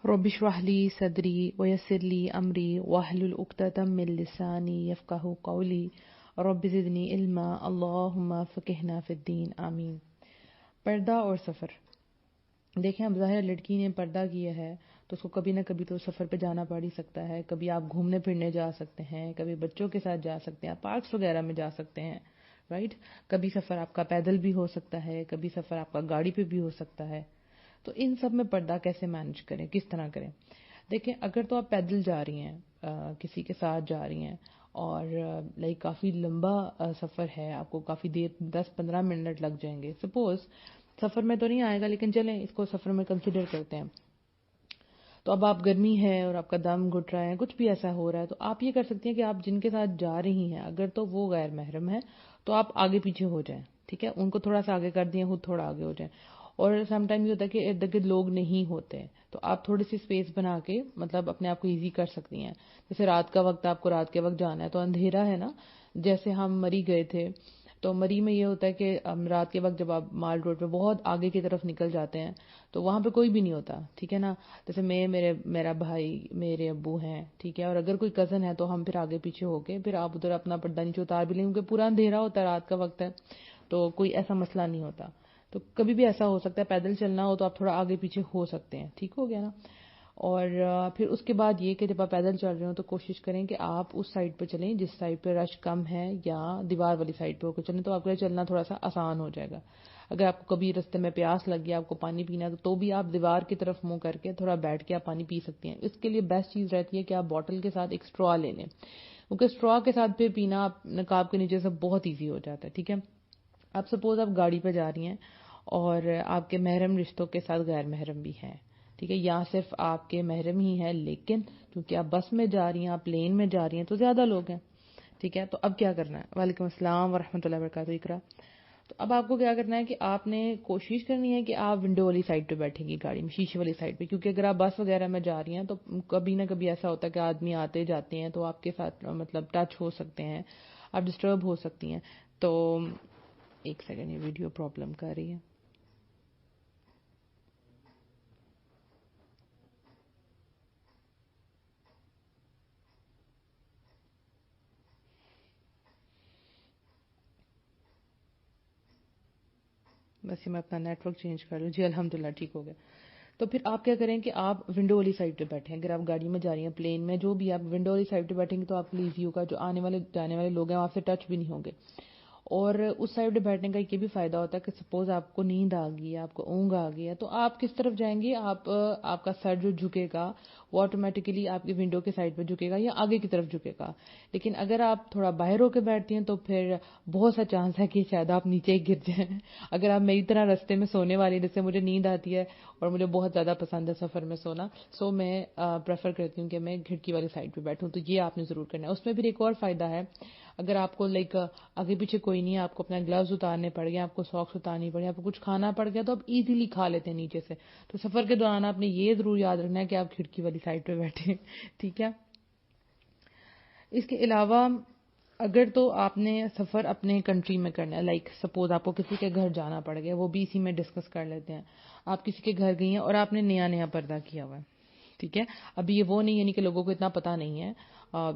رب اشرح لی صدری ویسر لی امری واحلل عقدۃ من لسانی یفقہوا قولی رب زدنی علما اللہم فقہنا فی الدین آمین۔ پردہ اور سفر۔ دیکھیں اب ظاہر لڑکی نے پردہ کیا ہے تو اس کو کبھی نہ کبھی تو سفر پہ جانا پڑ ہی سکتا ہے، کبھی آپ گھومنے پھرنے جا سکتے ہیں، کبھی بچوں کے ساتھ جا سکتے ہیں، پارکس وغیرہ میں جا سکتے ہیں، رائٹ۔ کبھی سفر آپ کا پیدل بھی ہو سکتا ہے، کبھی سفر آپ کا گاڑی پہ بھی ہو سکتا ہے۔ تو ان سب میں پردہ کیسے مینج کریں، کس طرح کریں؟ دیکھیں اگر تو آپ پیدل جا رہی ہیں، کسی کے ساتھ جا رہی ہیں اور لائک کافی لمبا سفر ہے، آپ کو کافی دیر 10-15 منٹ لگ جائیں گے، سپوز سفر میں تو نہیں آئے گا لیکن چلیں اس کو سفر میں کنسیڈر کرتے ہیں، تو اب آپ گرمی ہے اور آپ کا دم گھٹ رہا ہے، کچھ بھی ایسا ہو رہا ہے، تو آپ یہ کر سکتی ہیں کہ آپ جن کے ساتھ جا رہی ہیں اگر تو وہ غیر محرم ہے تو آپ آگے پیچھے ہو جائیں، ٹھیک ہے، ان کو تھوڑا سا آگے کر دیں، خود تھوڑا آگے ہو جائیں۔ اور سم ٹائم یہ ہوتا ہے کہ ارد گرد لوگ نہیں ہوتے تو آپ تھوڑی سی اسپیس بنا کے مطلب اپنے آپ کو ایزی کر سکتی ہیں۔ جیسے رات کا وقت، آپ کو رات کے وقت جانا ہے تو اندھیرا ہے نا، جیسے ہم مری گئے تھے تو مری میں یہ ہوتا ہے کہ رات کے وقت جب آپ مال روڈ پہ بہت آگے کی طرف نکل جاتے ہیں تو وہاں پہ کوئی بھی نہیں ہوتا، ٹھیک ہے نا، جیسے میرا بھائی، میرے ابو ہیں، ٹھیک ہے، اور اگر کوئی کزن ہے تو ہم پھر آگے پیچھے ہو کے پھر آپ ادھر اپنا پردہ نیچے اتار بھی لیں، کیونکہ پورا اندھیرا ہوتا ہے، رات کا وقت ہے تو کوئی ایسا مسئلہ نہیں ہوتا۔ تو کبھی بھی ایسا ہو سکتا ہے پیدل چلنا ہو تو آپ تھوڑا آگے پیچھے ہو سکتے ہیں، ٹھیک ہو گیا نا۔ اور پھر اس کے بعد یہ کہ جب آپ پیدل چل رہے ہو تو کوشش کریں کہ آپ اس سائڈ پہ چلیں جس سائڈ پہ رش کم ہے، یا دیوار والی سائڈ پہ ہو کے چلیں تو آپ کے لیے چلنا تھوڑا سا آسان ہو جائے گا۔ اگر آپ کو کبھی رستے میں پیاس لگ گیا، آپ کو پانی پینا ہے تو بھی آپ دیوار کی طرف منہ کر کے تھوڑا بیٹھ کے آپ پانی پی سکتے ہیں۔ اس کے لیے بیسٹ چیز رہتی ہے کہ آپ بوٹل کے ساتھ ایک اسٹرا لے لیں، کیونکہ اسٹرا کے ساتھ پھر پینا نقاب کے نیچے سے بہت ایزی ہو جاتا ہے، ٹھیک ہے۔ اب سپوز آپ گاڑی پہ جا رہی ہیں اور آپ کے محرم رشتوں کے ساتھ غیر محرم بھی ہیں، ٹھیک ہے، یا صرف آپ کے محرم ہی ہیں لیکن کیونکہ آپ بس میں جا رہی ہیں، آپ پلین میں جا رہی ہیں تو زیادہ لوگ ہیں، ٹھیک ہے۔ تو اب کیا کرنا ہے؟ وعلیکم السلام ورحمۃ اللہ وبرکاتہ، اقرا۔ تو اب آپ کو کیا کرنا ہے کہ آپ نے کوشش کرنی ہے کہ آپ ونڈو والی سائڈ پہ بیٹھیں گی گاڑی میں، شیشے والی سائڈ پہ، کیونکہ اگر آپ بس وغیرہ میں جا رہی ہیں تو کبھی نہ کبھی ایسا ہوتا ہے کہ آدمی آتے جاتے ہیں تو آپ کے ساتھ مطلب ٹچ ہو سکتے ہیں، آپ ڈسٹرب ہو سکتی ہیں۔ تو ایک سیکنڈ، یہ ویڈیو پرابلم کر رہی ہے۔ بس یہ میں اپنا نیٹ ورک چینج کر لوں، جی الحمدللہ ٹھیک ہو گیا۔ تو پھر آپ کیا کریں کہ آپ ونڈو والی سائڈ پہ بیٹھیں، اگر آپ گاڑی میں جا رہی ہیں، پلین میں، جو بھی، آپ ونڈو والی سائڈ پہ بیٹھیں گے تو آپ کے لیے ایزی ہوگا، جو آنے والے جانے والے لوگ ہیں آپ سے ٹچ بھی نہیں ہوں گے۔ اور اس سائڈ پہ بیٹھنے کا یہ بھی فائدہ ہوتا ہے کہ سپوز آپ کو نیند آ گئی ہے، آپ کو اونگ آ گئی ہے تو آپ کس طرف جائیں گے؟ آپ کا سر جو جھکے گا وہ آٹومیٹیکلی آپ کی ونڈو کے سائڈ پہ جھکے گا یا آگے کی طرف جھکے گا۔ لیکن اگر آپ تھوڑا باہر ہو کے بیٹھتی ہیں تو پھر بہت سا چانس ہے کہ شاید آپ نیچے ہی گر جائیں۔ اگر آپ میری طرح رستے میں سونے والی، جیسے مجھے نیند آتی ہے اور مجھے بہت زیادہ پسند ہے سفر میں سونا، سو میں پریفر کرتی ہوں کہ میں کھڑکی والی سائڈ پہ بیٹھوں، تو یہ آپ نے ضرور کرنا ہے۔ اس میں پھر ایک اور فائدہ ہے، اگر آپ کو لائک آگے پیچھے کوئی نہیں ہے، آپ کو اپنا گلوز اتارنے پڑ گئے، آپ کو ساکس اتارنی پڑ گئی، آپ کو کچھ کھانا پڑ گیا تو آپ ایزیلی کھا لیتے ہیں نیچے سے۔ تو سفر کے دوران آپ نے یہ ضرور یاد رکھنا ہے کہ آپ کھڑکی والی سائڈ پہ بیٹھیں، ٹھیک ہے۔ اس کے علاوہ اگر تو آپ نے سفر اپنے کنٹری میں کرنا ہے، لائک سپوز آپ کو کسی کے گھر جانا پڑ گیا، وہ بھی اسی میں ڈسکس کر لیتے ہیں۔ آپ کسی کے گھر گئی ہیں اور آپ نے نیا پردہ کیا ہوا ہے، ٹھیک ہے، ابھی یہ وہ نہیں یعنی کہ لوگوں کو اتنا پتہ نہیں ہے،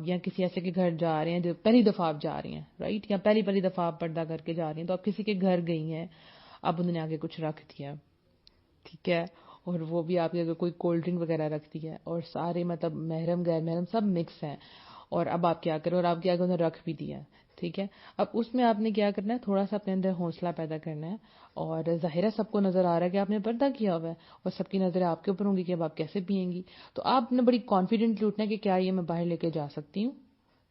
یا کسی ایسے کے گھر جا رہے ہیں جو پہلی دفعہ آپ جا رہی ہیں، رائٹ، یا پہلی دفعہ آپ پردہ کر کے جا رہی ہیں، تو آپ کسی کے گھر گئی ہیں، اب انہوں نے آگے کچھ رکھ دیا، ٹھیک ہے، اور وہ بھی آپ کے اگر کوئی کولڈ ڈرنک وغیرہ رکھتی ہے اور سارے مطلب محرم غیر محرم سب مکس ہیں، اور اب آپ کیا کریں، اور آپ کے آگے انہوں نے رکھ بھی دیا، ٹھیک ہے۔ اب اس میں آپ نے کیا کرنا ہے، تھوڑا سا اپنے اندر حوصلہ پیدا کرنا ہے، اور ظاہر ہے سب کو نظر آ رہا ہے کہ آپ نے پردہ کیا ہوا ہے اور سب کی نظریں آپ کے اوپر ہوں گی کہ اب آپ کیسے پیئیں گی، تو آپ نے بڑی کانفیڈنٹ لوٹنا ہے کہ کیا یہ میں باہر لے کے جا سکتی ہوں،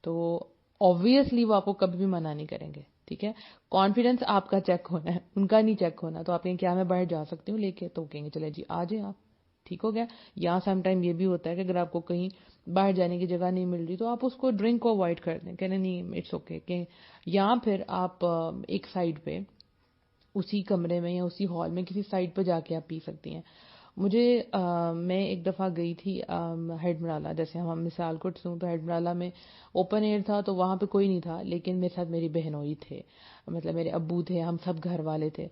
تو آبویسلی وہ آپ کو کبھی بھی منع نہیں کریں گے، ٹھیک ہے۔ کانفیڈنس آپ کا چیک ہونا ہے، ان کا نہیں چیک ہونا، تو آپ کہیں کیا میں باہر جا سکتی ہوں لے کے، تو کہیں گے چلے جی آ جائیں آپ، ٹھیک ہو گیا۔ یا سم ٹائم یہ بھی ہوتا ہے کہ اگر آپ کو کہیں باہر جانے کی جگہ نہیں مل رہی تو آپ اس کو ڈرنک کو اوائڈ کر دیں، کہنے نہیں اٹس اوکے، کہ یا پھر آپ ایک سائڈ پہ اسی کمرے میں یا اسی ہال میں کسی سائڈ پہ جا کے آپ پی سکتی ہیں۔ میں ایک دفعہ گئی تھی ہیڈ مرالہ، جیسے ہم مثال کو سوں تو ہیڈ مرالہ میں اوپن ایئر تھا تو وہاں پہ کوئی نہیں تھا، لیکن میرے ساتھ میری بہنوئی تھے، مطلب میرے ابو تھے، ہم سب گھر والے تھے،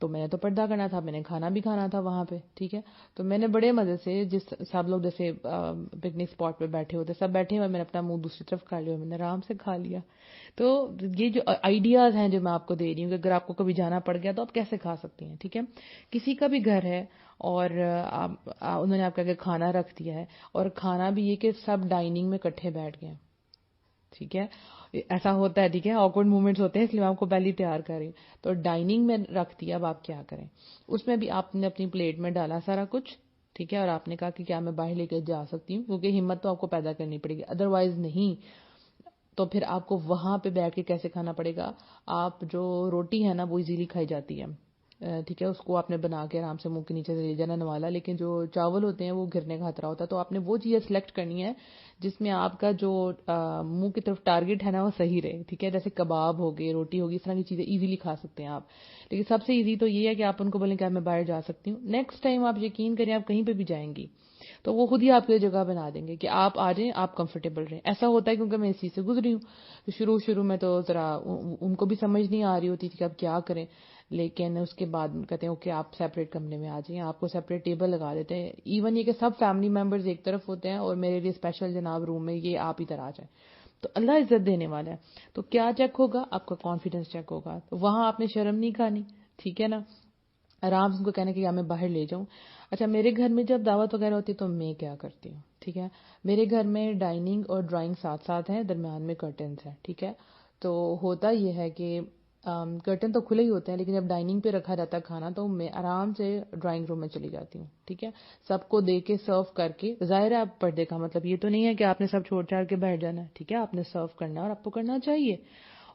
تو میں نے تو پردہ کرنا تھا, میں نے کھانا بھی کھانا تھا وہاں پہ, ٹھیک ہے. تو میں نے بڑے مزے سے, جس سب لوگ جیسے پکنک اسپاٹ پہ بیٹھے ہوتے سب بیٹھے ہوئے, میں نے اپنا منہ دوسری طرف کر لیا, میں نے آرام سے کھا لیا. تو یہ جو آئیڈیاز ہیں جو میں آپ کو دے رہی ہوں کہ اگر آپ کو کبھی جانا پڑ گیا تو آپ کیسے کھا سکتی ہیں, ٹھیک ہے. کسی کا بھی گھر ہے اور انہوں نے آپ کا کھانا رکھ دیا ہے, اور کھانا بھی یہ کہ سب ڈائننگ میں اکٹھے بیٹھ گئے, ٹھیک ہے. ایسا ہوتا ہے, ٹھیک ہے, آکورڈ مومنٹس ہوتے ہیں, اس لیے میں آپ کو پہلے تیار کر رہی ہوں. تو ڈائننگ میں رکھ دیا, اب آپ کیا کریں, اس میں بھی آپ نے اپنی پلیٹ میں ڈالا سارا کچھ, ٹھیک ہے, اور آپ نے کہا کہ کیا میں باہر لے کے جا سکتی ہوں, کیونکہ ہمت تو آپ کو پیدا کرنی پڑے گی, ادروائز نہیں. تو پھر آپ کو وہاں پہ بیٹھ کے کیسے کھانا پڑے گا. آپ جو روٹی ہے نا وہ ایزیلی کھائی جاتی ہے, ٹھیک ہے, اس کو آپ نے بنا کے آرام سے منہ کے نیچے سے لے جانا نوالا, لیکن جو چاول ہوتے ہیں وہ گرنے کا خطرہ ہوتا ہے. تو آپ نے وہ چیزیں سلیکٹ کرنی ہے جس میں آپ کا جو منہ کی طرف ٹارگٹ ہے نا وہ صحیح رہے, ٹھیک ہے. جیسے کباب ہو گئے, روٹی ہوگی, اس طرح کی چیزیں ایزیلی کھا سکتے ہیں آپ. لیکن سب سے ایزی تو یہ ہے کہ آپ ان کو بولیں کہ میں باہر جا سکتی ہوں. نیکسٹ ٹائم آپ یقین کریں, آپ کہیں پہ بھی جائیں گی تو وہ خود ہی آپ کے جگہ بنا دیں گے کہ آپ آ جائیں, آپ کمفرٹیبل رہیں. ایسا ہوتا ہے کیونکہ میں اس چیز سے گزری ہوں. شروع میں تو ذرا ان کو بھی سمجھ نہیں آ رہی ہوتی تھی کہ آپ کیا کریں, لیکن اس کے بعد کہتے ہیں اوکے آپ سیپریٹ کمرے میں آ جائیں, آپ کو سیپریٹ ٹیبل لگا دیتے ہیں. ایون یہ کہ سب فیملی ممبرز ایک طرف ہوتے ہیں اور میرے لیے اسپیشل جناب روم میں یہ آپ ادھر آ جائیں. تو اللہ عزت دینے والا ہے. تو کیا چیک ہوگا, آپ کا کانفیڈنس چیک ہوگا. تو وہاں آپ نے شرم نہیں کھانی, ٹھیک ہے نا, آرام سے ان کو کہنے کہ یا میں باہر لے جاؤں. اچھا, میرے گھر میں جب دعوت وغیرہ ہوتی ہے تو میں کیا کرتی ہوں, ٹھیک ہے. میرے گھر میں ڈائننگ اور ڈرائنگ ساتھ ساتھ ہیں, درمیان میں کرٹنز ہیں, ٹھیک ہے. تو ہوتا یہ ہے کہ کرٹن تو کھلے ہی ہوتے ہیں, لیکن جب ڈائننگ پہ رکھا جاتا ہے کھانا تو میں آرام سے ڈرائنگ روم میں چلی جاتی ہوں, ٹھیک ہے. سب کو دے کے سرو کر کے, ظاہر ہے آپ پردے کا مطلب یہ تو نہیں ہے کہ آپ نے سب چھوڑ چھاڑ کے بیٹھ جانا ہے, ٹھیک ہے. آپ نے سرو کرنا ہے اور آپ کو کرنا چاہیے,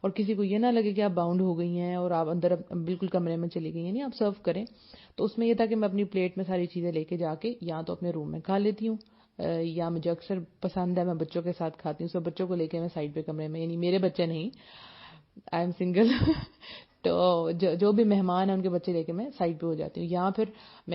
اور کسی کو یہ نہ لگے کہ آپ باؤنڈ ہو گئی ہیں اور آپ اندر بالکل کمرے میں چلی گئی ہیں, نہیں, آپ سرو کریں. تو اس میں یہ تھا کہ میں اپنی پلیٹ میں ساری چیزیں لے کے جا کے یا تو اپنے روم میں کھا لیتی ہوں, یا مجھے اکثر پسند ہے میں بچوں کے ساتھ کھاتی ہوں. سو بچوں کو لے کے میں سائڈ پہ کمرے میں, یعنی میرے بچے نہیں, آئی ایم سنگل, تو جو بھی مہمان ہیں ان کے بچے لے کے میں سائڈ پہ ہو جاتی ہوں. یا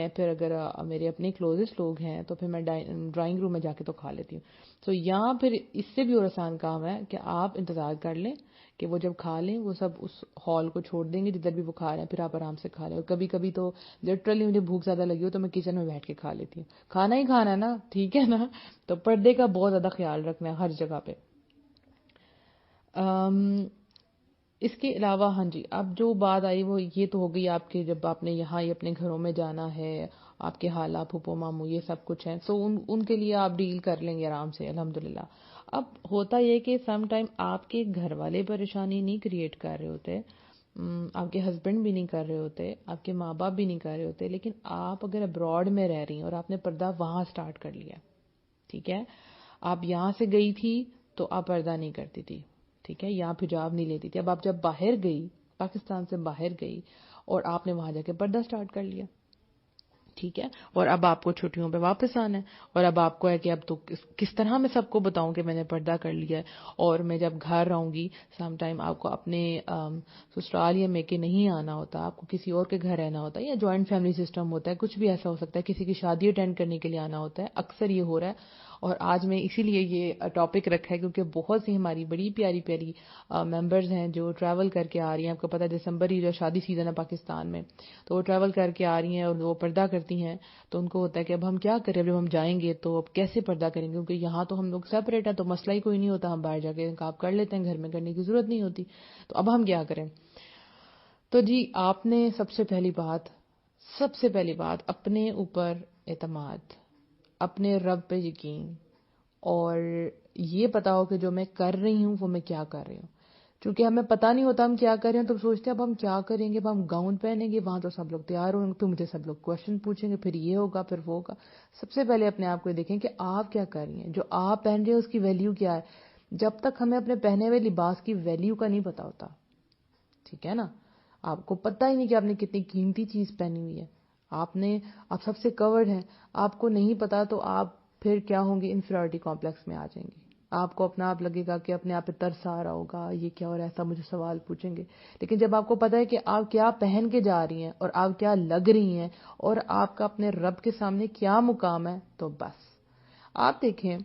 پھر اگر میرے اپنے کلوزسٹ لوگ ہیں تو پھر میں ڈرائنگ روم میں جا کے تو کھا لیتی ہوں. تو یہاں پھر اس سے بھی اور آسان کام ہے کہ آپ انتظار کر لیں کہ وہ جب کھا لیں وہ سب اس ہال کو چھوڑ دیں گے جدھر بھی وہ کھا رہے ہیں, پھر آپ آرام سے کھا لیں. اور کبھی کبھی تو لٹرلی مجھے بھوک زیادہ لگی ہو تو میں کچن میں بیٹھ کے کھا لیتی ہوں. کھانا ہی کھانا ہے نا, ٹھیک ہے نا. تو پردے کا بہت زیادہ خیال رکھنا ہے ہر جگہ پہ. اس کے علاوہ ہاں جی, اب جو بات آئی وہ یہ تو ہو گئی آپ کے, جب آپ نے یہاں اپنے گھروں میں جانا ہے, آپ کے حالات پھوپھو ماموں یہ سب کچھ ہیں, سو ان کے لیے آپ ڈیل کر لیں گے آرام سے الحمدللہ. اب ہوتا یہ کہ سم ٹائم آپ کے گھر والے پریشانی نہیں کریٹ کر رہے ہوتے, آپ کے ہسبینڈ بھی نہیں کر رہے ہوتے, آپ کے ماں باپ بھی نہیں کر رہے ہوتے, لیکن آپ اگر ابراڈ میں رہ رہی ہیں اور آپ نے پردہ وہاں سٹارٹ کر لیا, ٹھیک ہے. آپ یہاں سے گئی تھی تو آپ پردہ نہیں کرتی تھی, ٹھیک ہے, یا حجاب نہیں لیتی تھی. اب آپ جب باہر گئی, پاکستان سے باہر گئی, اور آپ نے وہاں جا کے پردہ سٹارٹ کر لیا, ٹھیک ہے, اور اب آپ کو چھٹیوں پہ واپس آنا ہے, اور اب آپ کو ہے کہ اب تو کس طرح میں سب کو بتاؤں کہ میں نے پردہ کر لیا ہے. اور میں جب گھر آؤں گی سم ٹائم آپ کو اپنے سسرال یا میکے نہیں آنا ہوتا, آپ کو کسی اور کے گھر رہنا ہوتا ہے, یا جوائنٹ فیملی سسٹم ہوتا ہے, کچھ بھی ایسا ہو سکتا ہے, کسی کی شادی اٹینڈ کرنے کے لیے آنا ہوتا ہے, اکثر یہ ہو رہا ہے. اور آج میں اسی لیے یہ ٹاپک رکھا ہے کیونکہ بہت سی ہماری بڑی پیاری پیاری ممبرز ہیں جو ٹریول کر کے آ رہی ہیں. آپ کو پتہ ہے دسمبر ہی جو شادی سیزن ہے پاکستان میں, تو وہ ٹریول کر کے آ رہی ہیں اور وہ پردہ کرتی ہیں. تو ان کو ہوتا ہے کہ اب ہم کیا کریں, جب ہم جائیں گے تو اب کیسے پردہ کریں گے, کیونکہ یہاں تو ہم لوگ سیپریٹ ہیں تو مسئلہ ہی کوئی نہیں ہوتا, ہم باہر جا کے آپ کر لیتے ہیں, گھر میں کرنے کی ضرورت نہیں ہوتی. تو اب ہم کیا کریں. تو جی آپ نے سب سے پہلی بات اپنے اوپر اعتماد, اپنے رب پہ یقین, اور یہ پتا ہو کہ جو میں کر رہی ہوں وہ میں کیا کر رہی ہوں. چونکہ ہمیں پتہ نہیں ہوتا ہم کیا کر رہے ہیں تو سوچتے ہیں اب ہم کیا کریں گے, اب ہم گاؤن پہنیں گے, وہاں تو سب لوگ تیار ہوں گے, تو مجھے سب لوگ کوشچن پوچھیں گے, پھر یہ ہوگا پھر وہ ہوگا. سب سے پہلے اپنے آپ کو دیکھیں کہ آپ کیا کر رہی ہیں, جو آپ پہن رہے ہیں اس کی ویلیو کیا ہے. جب تک ہمیں اپنے پہنے ہوئے لباس کی ویلیو کا نہیں پتا ہوتا, ٹھیک ہے نا, آپ کو پتہ ہی نہیں کہ آپ نے کتنی قیمتی چیز پہنی ہوئی ہے, آپ سب سے کورڈ ہیں, آپ کو نہیں پتا, تو آپ پھر کیا ہوں گے, انفیریورٹی کمپلیکس میں آ جائیں گے. آپ کو اپنا آپ لگے گا کہ اپنے آپ پہ ترس آ رہا ہوگا, یہ کیا اور ایسا مجھے سوال پوچھیں گے. لیکن جب آپ کو پتا ہے کہ آپ کیا پہن کے جا رہی ہیں اور آپ کیا لگ رہی ہیں اور آپ کا اپنے رب کے سامنے کیا مقام ہے, تو بس آپ دیکھیں,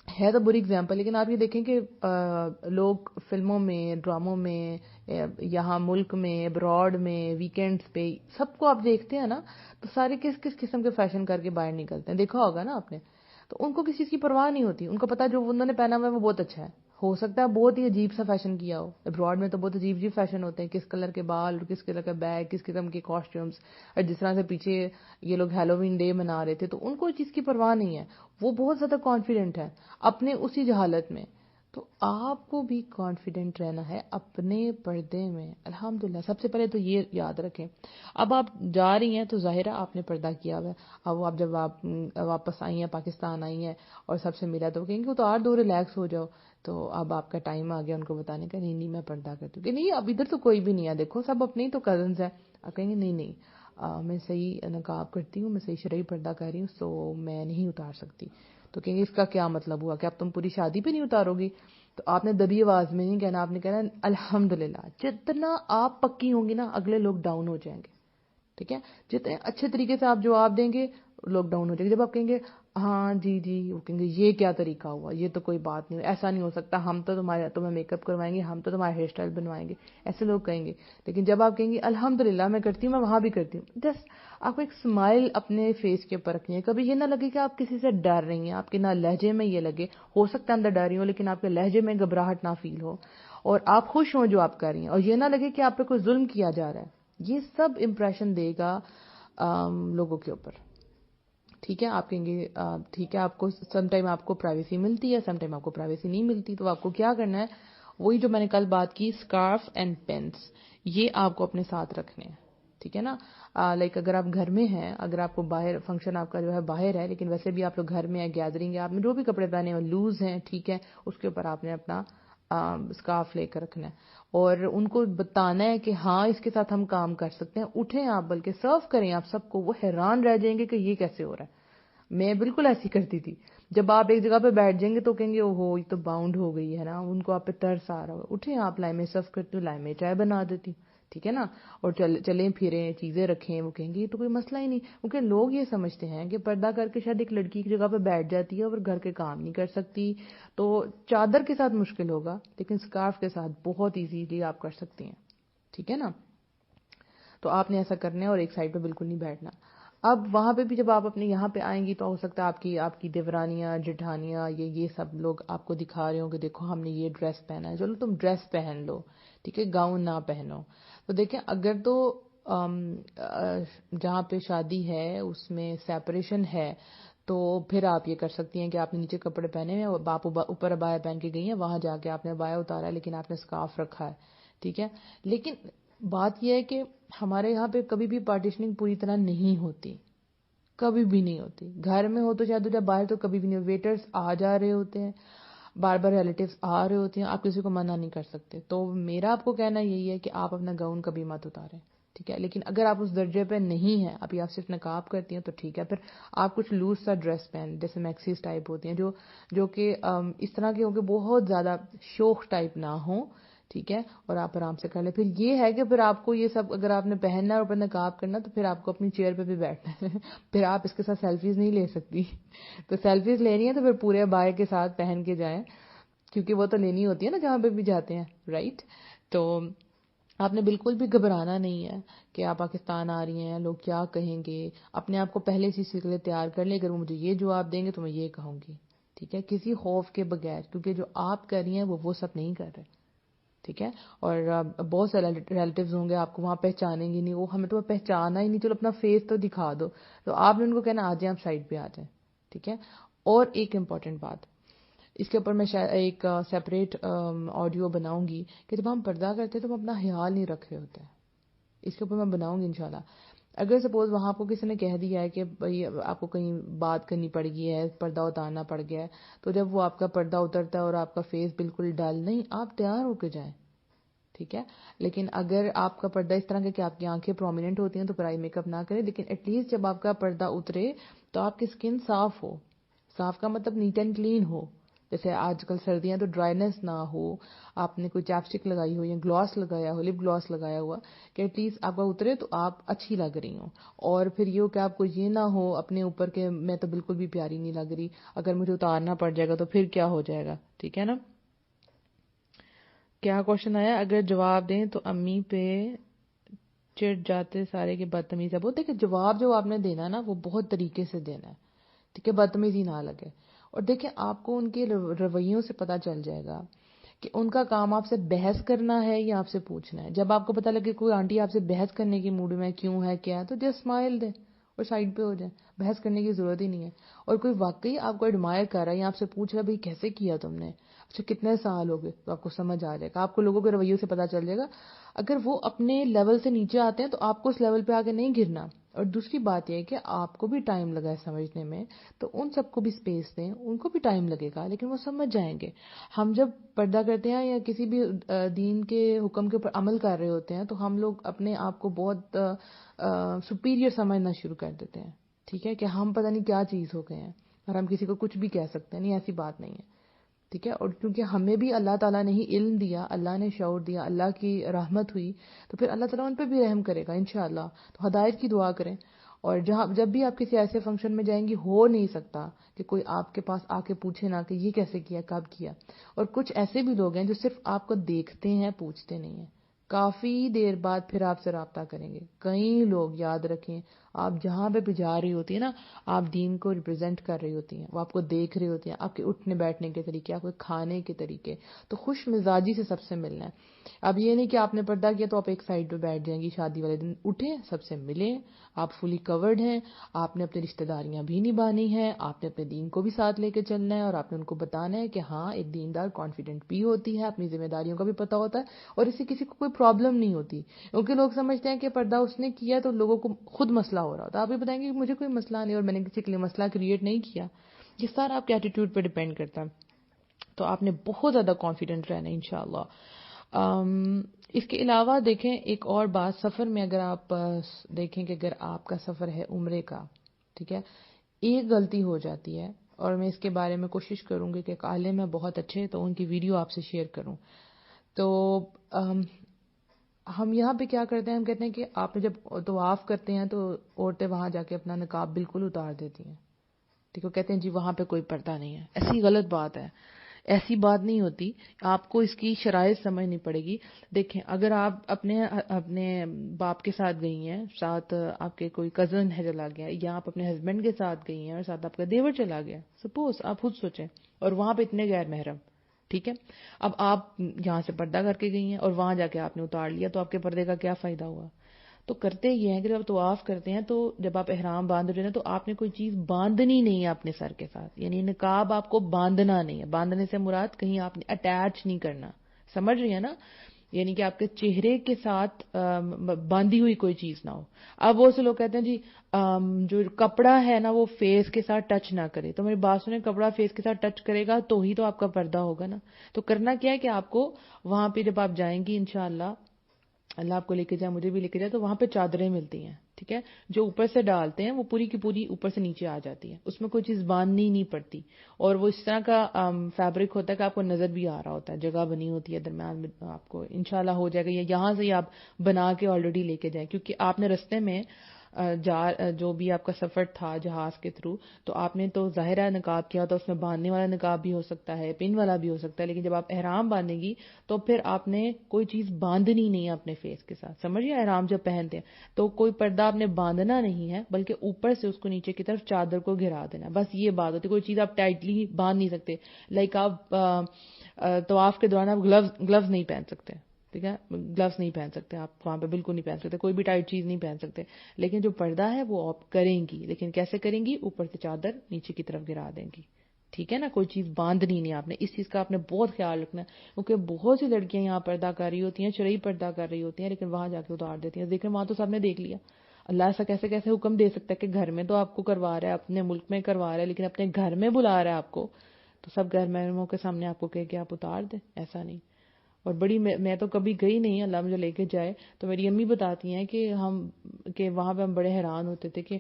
ہے تو بری اگزامپل, لیکن آپ یہ دیکھیں کہ لوگ فلموں میں, ڈراموں میں, یہاں ملک میں، ابراڈ میں، ویکینڈز پہ، سب کو آپ دیکھتے ہیں نا، تو سارے کس کس قسم کے فیشن کر کے باہر نکلتے ہیں، دیکھا ہوگا نا آپ نے. تو ان کو کسی چیز کی پرواہ نہیں ہوتی، ان کو پتا جو انہوں نے پہنا ہوا ہے وہ بہت اچھا ہے. ہو سکتا ہے بہت ہی عجیب سا فیشن کیا ہو، ابراڈ میں تو بہت عجیب عجیب فیشن ہوتے ہیں، کس کلر کے بال اور کس کلر کا بیگ، کس قسم کے کاسٹیومز، اور جس طرح سے پیچھے یہ لوگ ہیلووین ڈے منا رہے تھے، تو ان کو اس چیز کی پرواہ نہیں ہے، وہ بہت زیادہ کانفیڈنٹ ہے اپنے اسی جہالت میں. تو آپ کو بھی کانفیڈنٹ رہنا ہے اپنے پردے میں. الحمدللہ سب سے پہلے تو یہ یاد رکھیں. اب آپ جا رہی ہیں تو ظاہر ہے آپ نے پردہ کیا ہوا ہے. اب آپ جب آپ واپس آئی ہیں، پاکستان آئی ہیں اور سب سے ملا تو کہیں گے تو اور دو ریلیکس ہو جاؤ. تو اب آپ کا ٹائم آ گیا ان کو بتانے کا، نہیں میں پردہ کرتی ہوں، کہ نہیں اب ادھر تو کوئی بھی نہیں ہے، دیکھو سب اپنے ہی تو کزنز ہیں. آپ کہیں گے نہیں میں صحیح نقاب کرتی ہوں، میں صحیح شرعی پردہ کر رہی ہوں، سو میں نہیں اتار سکتی. تو کہیں گے اس کا کیا مطلب ہوا کہ اب تم پوری شادی پہ نہیں اتارو گی؟ تو آپ نے دبی آواز میں نہیں کہنا، آپ نے کہنا الحمدللہ. جتنا آپ پکی ہوں گی نا، اگلے لوگ ڈاؤن ہو جائیں گے. ٹھیک ہے، جتنے اچھے طریقے سے آپ جواب دیں گے لوگ ڈاؤن ہو جائیں گے. جب آپ کہیں گے ہاں جی، وہ کہیں گے یہ کیا طریقہ ہوا، یہ تو کوئی بات نہیں، ایسا نہیں ہو سکتا، ہم تو تمہیں میک اپ کروائیں گے، ہم تو تمہارا ہیئر اسٹائل بنوائیں گے، ایسے لوگ کہیں گے. لیکن جب آپ کہیں گے الحمدللہ میں کرتی ہوں، میں وہاں بھی کرتی ہوں، جسٹ آپ کو ایک اسمائل اپنے فیس کے اوپر رکھنی ہے. کبھی یہ نہ لگے کہ آپ کسی سے ڈر رہی ہیں، آپ کے نہ لہجے میں یہ لگے، ہو سکتا ہے اندر ڈر رہی ہو لیکن آپ کے لہجے میں گھبراہٹ نہ فیل ہو، اور آپ خوش ہوں جو آپ کر رہی ہیں، اور یہ نہ لگے کہ آپ پہ کوئی ظلم کیا جا رہا ہے. یہ سب امپریشن دے گا لوگوں کے اوپر. ٹھیک ہے، آپ کہیں گے ٹھیک ہے، آپ کو سم ٹائم آپ کو پرائیویسی ملتی ہے، سم ٹائم آپ کو پرائیویسی نہیں ملتی. تو آپ کو کیا کرنا ہے، وہی جو میں نے کل بات کی، اسکارف اینڈ پینس، یہ آپ کو اپنے ساتھ رکھنے ہیں. ٹھیک ہے نا، لائک اگر آپ گھر میں ہیں، اگر آپ کو باہر فنکشن آپ کا جو ہے باہر ہے، لیکن ویسے بھی آپ لوگ گھر میں ہیں، گیدرنگ ہے، آپ نے جو بھی کپڑے پہنے ہیں لوز ہیں، ٹھیک ہے، اس کے اوپر آپ نے اپنا اسکارف لے کر رکھنا ہے، اور ان کو بتانا ہے کہ ہاں اس کے ساتھ ہم کام کر سکتے ہیں. اٹھیں آپ، بلکہ سرو کریں آپ سب کو. وہ حیران رہ جائیں گے کہ یہ کیسے ہو رہا ہے. میں بالکل ایسی کرتی تھی. جب آپ ایک جگہ پہ بیٹھ جائیں گے تو کہیں گے اوہو یہ تو باؤنڈ ہو گئی ہے نا، ان کو آپ پہ ترس آ رہا ہوگا. اٹھیں آپ، لائمیں سرو کرتی ہوں، لائمیں چائے بنا دیتی ہوں. ٹھیک ہے نا، اور چلیں پھریں چیزیں رکھیں. وہ کہیں گے یہ تو کوئی مسئلہ ہی نہیں، کیونکہ لوگ یہ سمجھتے ہیں کہ پردہ کر کے شاید ایک لڑکی کی جگہ پہ بیٹھ جاتی ہے اور گھر کے کام نہیں کر سکتی. تو چادر کے ساتھ مشکل ہوگا، لیکن اسکارف کے ساتھ بہت ایزیلی آپ کر سکتی ہیں. ٹھیک ہے نا، تو آپ نے ایسا کرنا ہے اور ایک سائڈ پہ بالکل نہیں بیٹھنا. اب وہاں پہ بھی جب آپ اپنے یہاں پہ آئیں گی تو ہو سکتا ہے آپ کی دیورانیاں، جٹھانیاں، یہ سب لوگ آپ کو دکھا رہے ہوں کہ دیکھو ہم نے یہ ڈریس پہنا ہے، چلو تم ڈریس پہن لو، ٹھیک ہے، گاؤن نہ پہنو. تو دیکھیں اگر تو جہاں پہ شادی ہے اس میں سیپریشن ہے تو پھر آپ یہ کر سکتی ہیں کہ آپ نے نیچے کپڑے پہنے ہیں اور آپ اوپر ابایا پہن کے گئی ہیں، وہاں جا کے آپ نے ابایا اتارا ہے لیکن آپ نے اسکارف رکھا ہے. ٹھیک ہے، لیکن بات یہ ہے کہ ہمارے یہاں پہ کبھی بھی پارٹیشننگ پوری طرح نہیں ہوتی، کبھی بھی نہیں ہوتی. گھر میں ہو تو شاید جب باہر تو کبھی بھی نہیں. ویٹرز آ جا رہے ہوتے ہیں، بار بار ریلیٹیوز آ رہے ہوتے ہیں، آپ کسی کو منع نہیں کر سکتے. تو میرا آپ کو کہنا یہی ہے کہ آپ اپنا گاؤن کبھی مت اتاریں. ٹھیک ہے، لیکن اگر آپ اس درجے پہ نہیں ہیں، ابھی آپ صرف نقاب کرتی ہیں تو ٹھیک ہے، پھر آپ کچھ لوز سا ڈریس پہن، جیسے میکسیز ٹائپ ہوتی ہیں جو کہ اس طرح کے ہوں کہ بہت زیادہ شوخ ٹائپ نہ ہوں. ٹھیک ہے، اور آپ آرام سے کر لیں. پھر یہ ہے کہ پھر آپ کو یہ سب اگر آپ نے پہننا ہے اور اوپر نقاب کرنا تو پھر آپ کو اپنی چیئر پہ بھی بیٹھنا ہے. پھر آپ اس کے ساتھ سیلفیز نہیں لے سکتی. تو سیلفیز لینی ہے تو پھر پورے ابائے کے ساتھ پہن کے جائیں، کیونکہ وہ تو لینی ہوتی ہے نا جہاں پہ بھی جاتے ہیں، رائٹ. تو آپ نے بالکل بھی گھبرانا نہیں ہے کہ آپ پاکستان آ رہی ہیں لوگ کیا کہیں گے. اپنے آپ کو پہلے سے اس کے لیے تیار کر لیں، اگر وہ مجھے یہ جواب دیں گے تو میں یہ کہوں گی. ٹھیک ہے، کسی خوف کے بغیر، کیونکہ جو آپ کر رہی ہیں وہ سب نہیں کر رہے. ٹھیک ہے، اور بہت سارے ریلیٹیوز ہوں گے آپ کو وہاں پہچانیں گے نہیں، وہ ہمیں تو پہچانا ہی نہیں، چلو اپنا فیس تو دکھا دو. تو آپ نے ان کو کہنا آ جائیں، آپ سائڈ پہ آ جائیں. ٹھیک ہے، اور ایک امپورٹنٹ بات، اس کے اوپر میں شاید ایک سیپریٹ آڈیو بناؤں گی کہ جب ہم پردہ کرتے ہیں تو ہم اپنا خیال نہیں رکھ رہے ہوتے ہیں. اس کے اوپر میں بناؤں گی انشاءاللہ. اگر سپوز وہاں آپ کو کسی نے کہہ دیا ہے کہ بھئی آپ کو کہیں بات کرنی پڑ گئی ہے، پردہ اتارنا پڑ گیا ہے، تو جب وہ آپ کا پردہ اترتا ہے اور آپ کا فیس بالکل ڈل نہیں، آپ تیار ہو کے جائیں. ٹھیک ہے، لیکن اگر آپ کا پردہ اس طرح کہ آپ کی آنکھیں پرومیننٹ ہوتی ہیں تو پھر آئی میک اپ نہ کریں. لیکن ایٹ لیسٹ جب آپ کا پردہ اترے تو آپ کی اسکن صاف ہو. صاف کا مطلب نیٹ اینڈ کلین ہو. جیسے آج کل سردیاں تو ڈرائینس نہ ہو، آپ نے کوئی چاپسٹک لگائی ہو یا گلاس لگایا ہو، لپ گلاس لگایا ہوا، کہ ایٹ لیسٹ آپ کا اترے تو آپ اچھی لگ رہی ہوں. اور پھر یہ ہو کہ آپ کو یہ نہ ہو اپنے اوپر کہ میں تو بالکل بھی پیاری نہیں لگ رہی، اگر مجھے اتارنا پڑ جائے گا تو پھر کیا ہو جائے گا. ٹھیک ہے نا. کیا کوشچن آیا؟ اگر جواب دیں تو امی پہ چڑ جاتے سارے کے بدتمیز ہے. وہ دیکھیں جواب جو آپ نے دینا ہے نا وہ بہت طریقے سے دینا ہے, ٹھیک ہے, بدتمیزی نہ لگے. اور دیکھیں آپ کو ان کے رویوں سے پتہ چل جائے گا کہ ان کا کام آپ سے بحث کرنا ہے یا آپ سے پوچھنا ہے. جب آپ کو پتہ لگے کوئی آنٹی آپ سے بحث کرنے کی موڈ میں کیوں ہے کیا ہے تو جسٹ اسمائل دیں اور سائڈ پہ ہو جائیں. بحث کرنے کی ضرورت ہی نہیں ہے. اور کوئی واقعی آپ کو ایڈمائر کر رہا ہے یا آپ سے پوچھ رہا ہے بھائی کیسے کیا تم نے, اچھا کتنے سال ہو گئے, تو آپ کو سمجھ آ جائے گا, آپ کو لوگوں کے رویوں سے پتہ چل جائے گا. اگر وہ اپنے لیول سے نیچے آتے ہیں تو آپ کو اس لیول پہ آگے نہیں گرنا. اور دوسری بات یہ ہے کہ آپ کو بھی ٹائم لگا ہے سمجھنے میں, تو ان سب کو بھی سپیس دیں, ان کو بھی ٹائم لگے گا لیکن وہ سمجھ جائیں گے. ہم جب پردہ کرتے ہیں یا کسی بھی دین کے حکم کے اوپر عمل کر رہے ہوتے ہیں تو ہم لوگ اپنے آپ کو بہت سپیریئر سمجھنا شروع کر دیتے ہیں, ٹھیک ہے, کہ ہم پتہ نہیں کیا چیز ہو گئے ہیں اور ہم کسی کو کچھ بھی کہہ سکتے ہیں. نہیں, ایسی بات نہیں ہے, ٹھیک ہے. اور کیونکہ ہمیں بھی اللہ تعالیٰ نے ہی علم دیا, اللہ نے شعور دیا, اللہ کی رحمت ہوئی, تو پھر اللہ تعالیٰ ان پہ بھی رحم کرے گا انشاءاللہ. تو ہدایت کی دعا کریں. اور جب بھی آپ کسی ایسے فنکشن میں جائیں گی, ہو نہیں سکتا کہ کوئی آپ کے پاس آ کے پوچھے نہ کہ یہ کیسے کیا, کب کیا. اور کچھ ایسے بھی لوگ ہیں جو صرف آپ کو دیکھتے ہیں, پوچھتے نہیں ہیں. کافی دیر بعد پھر آپ سے رابطہ کریں گے. کئی لوگ, یاد رکھیں, آپ جہاں پہ بھی جا رہی ہوتی ہیں نا, آپ دین کو ریپرزینٹ کر رہی ہوتی ہیں, وہ آپ کو دیکھ رہی ہوتی ہیں, آپ کے اٹھنے بیٹھنے کے طریقے, آپ کے کھانے کے طریقے. تو خوش مزاجی سے سب سے ملنا ہے. اب یہ نہیں کہ آپ نے پردہ کیا تو آپ ایک سائڈ پہ بیٹھ جائیں گی. شادی والے دن اٹھیں, سب سے ملیں, آپ فلی کورڈ ہیں, آپ نے اپنی رشتہ داریاں بھی نبھانی ہیں, آپ نے اپنے دین کو بھی ساتھ لے کے چلنا ہے, اور آپ نے ان کو بتانا ہے کہ ہاں ایک دیندار کانفیڈنٹ بھی ہوتی ہے, اپنی ذمہ داریوں کا بھی پتہ ہوتا ہے, اور اس سے کسی کو کوئی پرابلم نہیں ہوتی. کیونکہ لوگ سمجھتے ہیں کہ پردہ اس نے کیا تو لوگوں کو خود مسئلہ ہو رہا ہوتا ہے. آپ بھی بتائیں گے کہ مجھے کوئی مسئلہ نہیں اور میں نے کسی کے لیے مسئلہ کریٹ نہیں کیا. یہ سارا آپ کے ایٹیٹیوڈ پہ ڈیپینڈ کرتا ہے. تو آپ نے بہت زیادہ کانفیڈنٹ رہنا ہے انشاءاللہ. اس کے علاوہ دیکھیں ایک اور بات, سفر میں اگر آپ دیکھیں کہ اگر آپ کا سفر ہے عمرے کا, ٹھیک ہے, ایک غلطی ہو جاتی ہے, اور میں اس کے بارے میں کوشش کروں گی کہ ایک عالم ہے بہت اچھے, تو ان کی ویڈیو آپ سے شیئر کروں. تو ہم یہاں پہ کیا کرتے ہیں, ہم کہتے ہیں کہ آپ جب طواف کرتے ہیں تو عورتیں وہاں جا کے اپنا نقاب بالکل اتار دیتی ہیں, ٹھیک ہے, کہتے ہیں جی وہاں پہ کوئی پردہ نہیں ہے. ایسی غلط بات ہے, ایسی بات نہیں ہوتی. آپ کو اس کی شرائط سمجھنی پڑے گی. دیکھیں اگر آپ اپنے باپ کے ساتھ گئی ہیں, ساتھ آپ کے کوئی کزن ہے چلا گیا, یا آپ اپنے ہسبینڈ کے ساتھ گئی ہیں اور ساتھ آپ کا دیور چلا گیا, سپوز آپ خود سوچیں, اور وہاں پہ اتنے غیر محرم, ٹھیک ہے, اب آپ یہاں سے پردہ کر کے گئی ہیں اور وہاں جا کے آپ نے اتار لیا, تو آپ کے پردے کا کیا فائدہ ہوا؟ تو کرتے یہ ہیں کہ جب آپ طواف کرتے ہیں تو جب آپ احرام باندھ رہے ہیں تو آپ نے کوئی چیز باندھنی نہیں ہے اپنے سر کے ساتھ, یعنی نقاب آپ کو باندھنا نہیں ہے. باندھنے سے مراد کہیں آپ نے اٹیچ نہیں کرنا, سمجھ رہی ہیں نا, یعنی کہ آپ کے چہرے کے ساتھ باندھی ہوئی کوئی چیز نہ ہو. اب وہ سے لوگ کہتے ہیں جی جو کپڑا ہے نا وہ فیس کے ساتھ ٹچ نہ کرے, تو میری بات سنیں, کپڑا فیس کے ساتھ ٹچ کرے گا تو ہی تو آپ کا پردہ ہوگا نا. تو کرنا کیا ہے کہ آپ کو وہاں پہ جب آپ جائیں گی انشاءاللہ, اللہ آپ کو لے کے جائے, مجھے بھی لے کے جائے, تو وہاں پہ چادریں ملتی ہیں, ٹھیک ہے, جو اوپر سے ڈالتے ہیں وہ پوری کی پوری اوپر سے نیچے آ جاتی ہے, اس میں کوئی چیز باندھنی نہیں پڑتی. اور وہ اس طرح کا فیبرک ہوتا ہے کہ آپ کو نظر بھی آ رہا ہوتا ہے, جگہ بنی ہوتی ہے درمیان میں, آپ کو انشاءاللہ ہو جائے گا. یا یہاں سے ہی آپ بنا کے آلریڈی لے کے جائیں, کیونکہ آپ نے رستے میں جو بھی آپ کا سفر تھا جہاز کے تھرو, تو آپ نے تو ظاہرہ نقاب کیا ہوتا, اس میں باندھنے والا نقاب بھی ہو سکتا ہے, پن والا بھی ہو سکتا ہے, لیکن جب آپ احرام باندھیں گی تو پھر آپ نے کوئی چیز باندھنی نہیں ہے اپنے فیس کے ساتھ, سمجھیے, احرام جب پہنتے ہیں تو کوئی پردہ آپ نے باندھنا نہیں ہے, بلکہ اوپر سے اس کو نیچے کی طرف چادر کو گھرا دینا, بس یہ بات ہوتی ہے. کوئی چیز آپ ٹائٹلی باندھ نہیں سکتے, لائک آپ طواف کے دوران آپ گلوز نہیں پہن سکتے, ٹھیک ہے, گلوز نہیں پہن سکتے آپ وہاں پہ, بالکل نہیں پہن سکتے, کوئی بھی ٹائٹ چیز نہیں پہن سکتے. لیکن جو پردہ ہے وہ آپ کریں گی, لیکن کیسے کریں گی؟ اوپر سے چادر نیچے کی طرف گرا دیں گی, ٹھیک ہے نا. کوئی چیز باندھنی نہیں آپ نے, اس چیز کا آپ نے بہت خیال رکھنا ہے, کیونکہ بہت سی لڑکیاں یہاں پردہ کر رہی ہوتی ہیں, شرعی پردہ کر رہی ہوتی ہیں, لیکن وہاں جا کے اتار دیتی ہیں. دیکھیں وہاں تو سب نے دیکھ لیا. اللہ ایسا کیسے کیسے حکم دے سکتا ہے کہ گھر میں تو آپ کو کروا رہا ہے, اپنے ملک میں کروا رہا ہے, لیکن اپنے گھر میں بلا رہا ہے آپ کو, تو سب غیر محرموں کے سامنے آپ کو کہے کہ آپ اتار دیں, ایسا نہیں. اور بڑی میں تو کبھی گئی نہیں, اللہ مجھے لے کے جائے, تو میری امی بتاتی ہیں کہ وہاں پہ ہم بڑے حیران ہوتے تھے کہ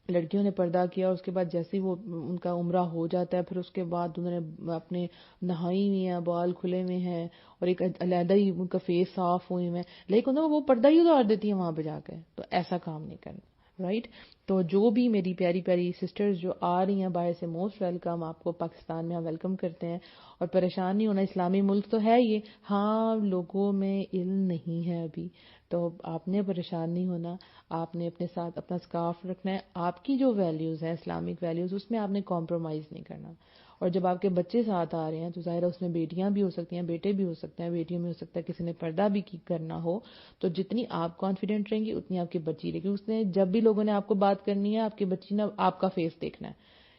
لڑکیوں نے پردہ کیا, اس کے بعد جیسے ہی وہ ان کا عمرہ ہو جاتا ہے, پھر اس کے بعد انہوں نے اپنے نہائی ہوئی ہیں, بال کھلے ہوئے ہیں, اور ایک علیحدہ ہی ان کا فیس صاف ہوئے ہوئے ہیں, لیکن وہ پردہ ہی اتار دیتی ہیں وہاں پہ جا کے. تو ایسا کام نہیں کرنا, رائٹ. تو جو بھی میری پیاری پیاری سسٹرز جو آ رہی ہیں باہر سے، موسٹ ویلکم. آپ کو پاکستان میں ہم ویلکم کرتے ہیں. اور پریشان نہیں ہونا، اسلامی ملک تو ہے یہ، ہاں لوگوں میں علم نہیں ہے ابھی، تو آپ نے پریشان نہیں ہونا. آپ نے اپنے ساتھ اپنا اسکارف رکھنا ہے. آپ کی جو ویلیوز ہیں اسلامک ویلیوز، اس میں آپ نے کمپرومائز نہیں کرنا. اور جب آپ کے بچے ساتھ آ رہے ہیں تو ظاہر ہے اس میں بیٹیاں بھی ہو سکتی ہیں، بیٹے بھی ہو سکتے ہیں، بیٹیوں میں ہو سکتا ہے کسی نے پردہ بھی کرنا ہو. تو جتنی آپ کانفیڈنٹ رہیں گی اتنی آپ کی بچی رہے گی. اس نے جب بھی لوگوں نے آپ کو بات کرنی ہے، آپ کی بچی نے آپ کا فیس دیکھنا ہے،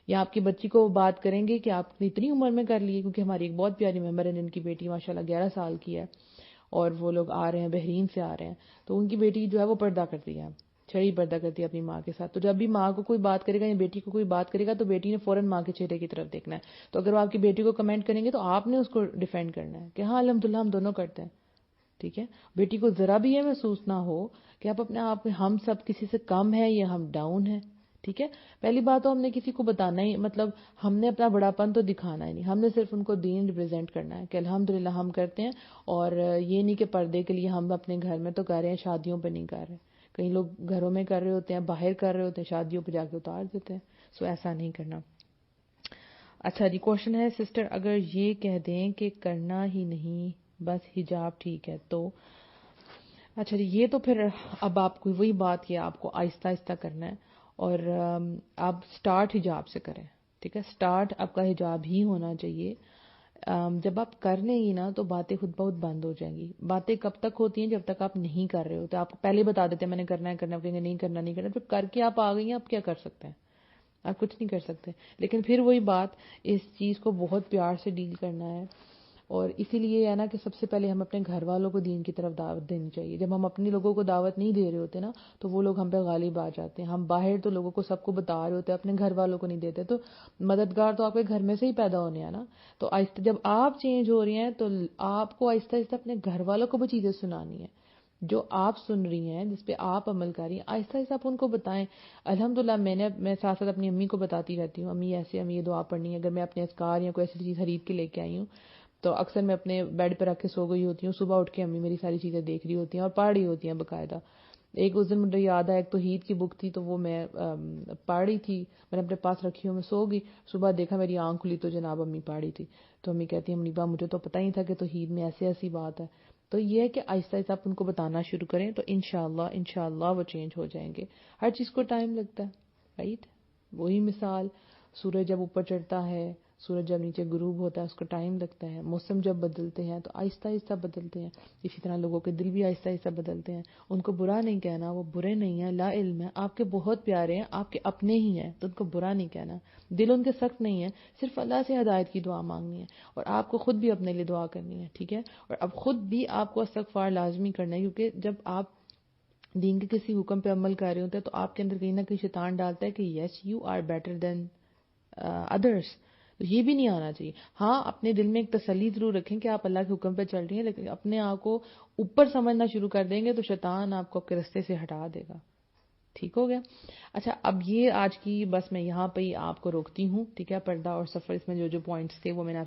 یا آپ کی بچی کو بات کریں گے کہ آپ نے اتنی عمر میں کر لی. کیونکہ ہماری ایک بہت پیاری ممبر ہے جن کی بیٹی ماشاءاللہ 11 سال کی ہے، اور وہ لوگ آ رہے ہیں بحرین سے آ رہے ہیں. تو ان کی بیٹی جو ہے وہ پردہ کرتی ہے، چھڑی پردہ کرتی ہے اپنی ماں کے ساتھ. تو جب بھی ماں کو کوئی بات کرے گا یا بیٹی کو کوئی بات کرے گا تو بیٹی نے فوراً ماں کے چہرے کی طرف دیکھنا ہے. تو اگر وہ آپ کی بیٹی کو کمنٹ کریں گے تو آپ نے اس کو ڈیفینڈ کرنا ہے کہ ہاں الحمدللہ ہم دونوں کرتے ہیں. ٹھیک ہے. بیٹی کو ذرا بھی یہ محسوس نہ ہو کہ آپ اپنے آپ میں ہم سب کسی سے کم ہے یا ہم ڈاؤن ہیں. ٹھیک ہے. پہلی بات تو ہم نے کسی کو بتانا ہی، مطلب ہم نے اپنا بڑا پن تو دکھانا ہی نہیں، ہم نے صرف ان کو دین ریپرزینٹ کرنا ہے کہ الحمدللہ ہم کرتے ہیں. اور یہ نہیں کہ پردے کے لیے ہم اپنے گھر میں تو کر رہے ہیں، شادیوں پہ نہیں کر رہے. کئی لوگ گھروں میں کر رہے ہوتے ہیں، باہر کر رہے ہوتے ہیں، شادیوں پہ جا کے اتار دیتے ہیں. سو ایسا نہیں کرنا. اچھا جی، کوشچن ہے سسٹر، اگر یہ کہہ دیں کہ کرنا ہی نہیں بس حجاب ٹھیک ہے تو؟ اچھا جی، یہ تو پھر اب آپ کو وہی بات کیا، آپ کو آہستہ آہستہ کرنا ہے. اور آپ سٹارٹ حجاب سے کریں. ٹھیک ہے. سٹارٹ آپ کا حجاب ہی ہونا چاہیے. جب آپ کر لیں گی نا تو باتیں خود بہت بند ہو جائیں گی. باتیں کب تک ہوتی ہیں؟ جب تک آپ نہیں کر رہے ہو. تو آپ کو پہلے بتا دیتے ہیں میں نے کرنا ہے کرنا ہے، کہیں گے نہیں کرنا نہیں کرنا. پھر کر کے آپ آ گئی ہیں، آپ کیا کر سکتے ہیں؟ آپ کچھ نہیں کر سکتے. لیکن پھر وہی بات، اس چیز کو بہت پیار سے ڈیل کرنا ہے. اور اسی لیے ہے نا کہ سب سے پہلے ہم اپنے گھر والوں کو دین کی طرف دعوت دینی چاہیے. جب ہم اپنے لوگوں کو دعوت نہیں دے رہے ہوتے نا تو وہ لوگ ہم پہ غالب آ جاتے ہیں. ہم باہر تو لوگوں کو سب کو بتا رہے ہوتے ہیں، اپنے گھر والوں کو نہیں دیتے. تو مددگار تو آپ کے گھر میں سے ہی پیدا ہونے ہیں نا. تو آہستہ جب آپ چینج ہو رہی ہیں تو آپ کو آہستہ آہستہ اپنے گھر والوں کو بھی چیزیں سنانی ہیں جو آپ سن رہی ہیں، جس پہ آپ عمل کر رہی ہیں. آہستہ آہستہ آپ ان کو بتائیں. الحمدللہ میں ساتھ ساتھ اپنی امی کو بتاتی رہتی ہوں، امی ایسے، امی یہ دعا پڑھنی ہے. اگر میں اپنے اذکار یا کوئی ایسی چیز خرید کے لے کے آئی ہوں تو اکثر میں اپنے بیڈ پہ رکھ کے سو گئی ہوتی ہوں. صبح اٹھ کے امی میری ساری چیزیں دیکھ رہی ہوتی ہیں اور پڑھ رہی ہوتی ہیں باقاعدہ. ایک اس دن مجھے یاد ہے، ایک توحید کی بک تھی تو وہ میں پڑھ رہی تھی، میں نے اپنے پاس رکھی ہوں، میں سو گئی. صبح دیکھا میری آنکھ کھلی تو جناب امی پڑھ رہی تھی. تو امی کہتی ہیں منیبا مجھے تو پتہ ہی تھا کہ توحید میں ایسے ایسی بات ہے. تو یہ ہے کہ آہستہ آہستہ آپ ان کو بتانا شروع کریں تو انشاءاللہ وہ چینج ہو جائیں گے. ہر چیز کو ٹائم لگتا ہے، رائٹ. وہی مثال، سورج جب اوپر چڑھتا ہے، سورج جب نیچے غروب ہوتا ہے، اس کو ٹائم لگتا ہے. موسم جب بدلتے ہیں تو آہستہ آہستہ بدلتے ہیں. اسی طرح لوگوں کے دل بھی آہستہ آہستہ بدلتے ہیں. ان کو برا نہیں کہنا، وہ برے نہیں ہیں، لا علم ہے، آپ کے بہت پیارے ہیں، آپ کے اپنے ہی ہیں، تو ان کو برا نہیں کہنا. دل ان کے سخت نہیں ہے، صرف اللہ سے ہدایت کی دعا مانگنی ہے. اور آپ کو خود بھی اپنے لیے دعا کرنی ہے. ٹھیک ہے. اور اب خود بھی آپ کو استغفار لازمی کرنا ہے، کیونکہ جب آپ دین کے کسی حکم پہ عمل کر رہے ہوتے ہیں تو آپ کے اندر کہیں نہ کہیں شیطان ڈالتا ہے کہ yes you are better than others. تو یہ بھی نہیں آنا چاہیے. ہاں اپنے دل میں ایک تسلی ضرور رکھیں کہ آپ اللہ کے حکم پہ چل رہی ہیں، لیکن اپنے آپ کو اوپر سمجھنا شروع کر دیں گے تو شیطان آپ کو آپ کے رستے سے ہٹا دے گا. ٹھیک ہو گیا. اچھا اب یہ آج کی بس میں یہاں پہ ہی آپ کو روکتی ہوں. ٹھیک ہے. پردہ اور سفر، اس میں جو جو پوائنٹس تھے وہ میں نے